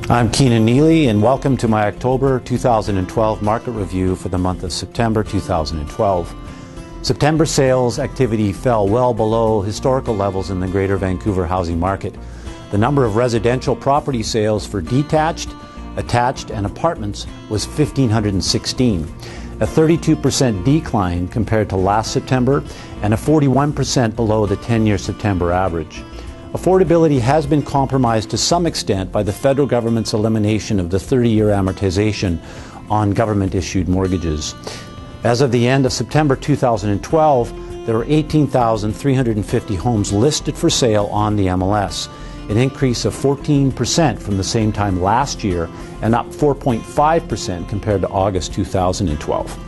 I'm Keenan and welcome to my October 2012 market review for the month of September 2012. September sales activity fell well below historical levels in the Greater Vancouver housing market. The number of residential property sales for detached, attached, and apartments was 1,516, a 32% decline compared to last September and a 41% below the 10-year September average. Affordability has been compromised to some extent by the federal government's elimination of the 30-year amortization on government-issued mortgages. As of the end of September 2012, there were 18,350 homes listed for sale on the MLS, an increase of 14% from the same time last year and up 4.5% compared to August 2012.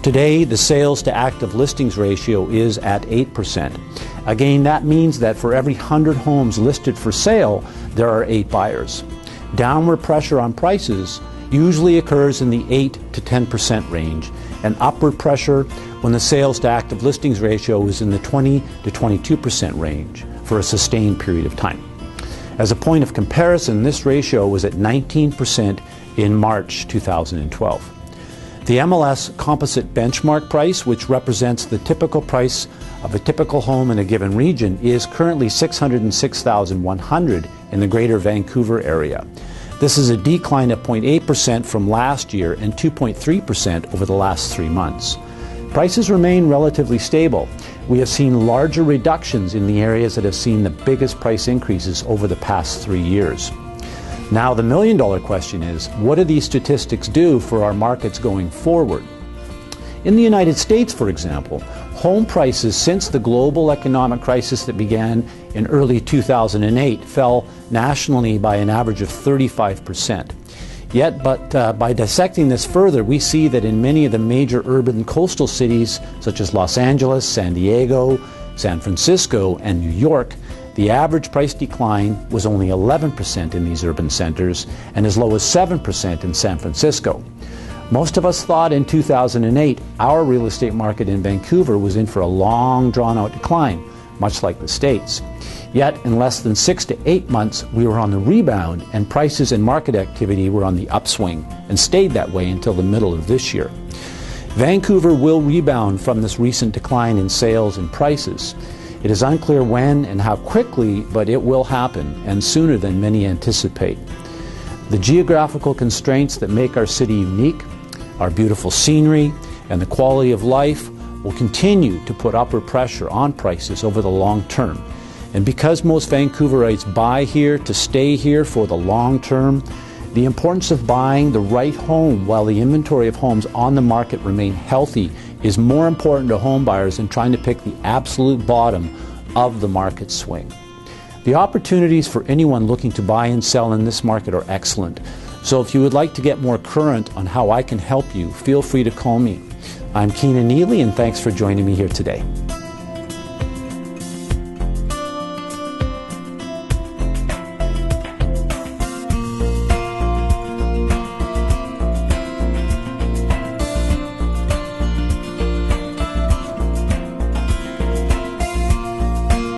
Today, the sales to active listings ratio is at 8%. Again, that means that for every 100 homes listed for sale, there are 8 buyers. Downward pressure on prices usually occurs in the 8 to 10% range, and upward pressure when the sales to active listings ratio is in the 20 to 22% range for a sustained period of time. As a point of comparison, this ratio was at 19% in March 2012. The MLS composite benchmark price, which represents the typical price of a typical home in a given region, is currently $606,100 in the Greater Vancouver area. This is a decline of 0.8% from last year and 2.3% over the last 3 months. Prices remain relatively stable. We have seen larger reductions in the areas that have seen the biggest price increases over the past 3 years. Now, the million-dollar question is, what do these statistics do for our markets going forward? In the United States, for example, home prices since the global economic crisis that began in early 2008 fell nationally by an average of 35%. Yet, by dissecting this further, we see that in many of the major urban coastal cities, such as Los Angeles, San Diego, San Francisco, and New York, the average price decline was only 11% in these urban centers and as low as 7% in San Francisco. Most of us thought in 2008 our real estate market in Vancouver was in for a long, drawn-out decline, much like the States. Yet, in less than 6 to 8 months, we were on the rebound, and prices and market activity were on the upswing and stayed that way until the middle of this year. Vancouver will rebound from this recent decline in sales and prices. It is unclear when and how quickly, but it will happen, and sooner than many anticipate. The geographical constraints that make our city unique, our beautiful scenery, and the quality of life will continue to put upward pressure on prices over the long term. And because most Vancouverites buy here to stay here for the long term, the importance of buying the right home while the inventory of homes on the market remain healthy is more important to home buyers than trying to pick the absolute bottom of the market swing. The opportunities for anyone looking to buy and sell in this market are excellent. So if you would like to get more current on how I can help you, feel free to call me. I'm Keenan and thanks for joining me here today.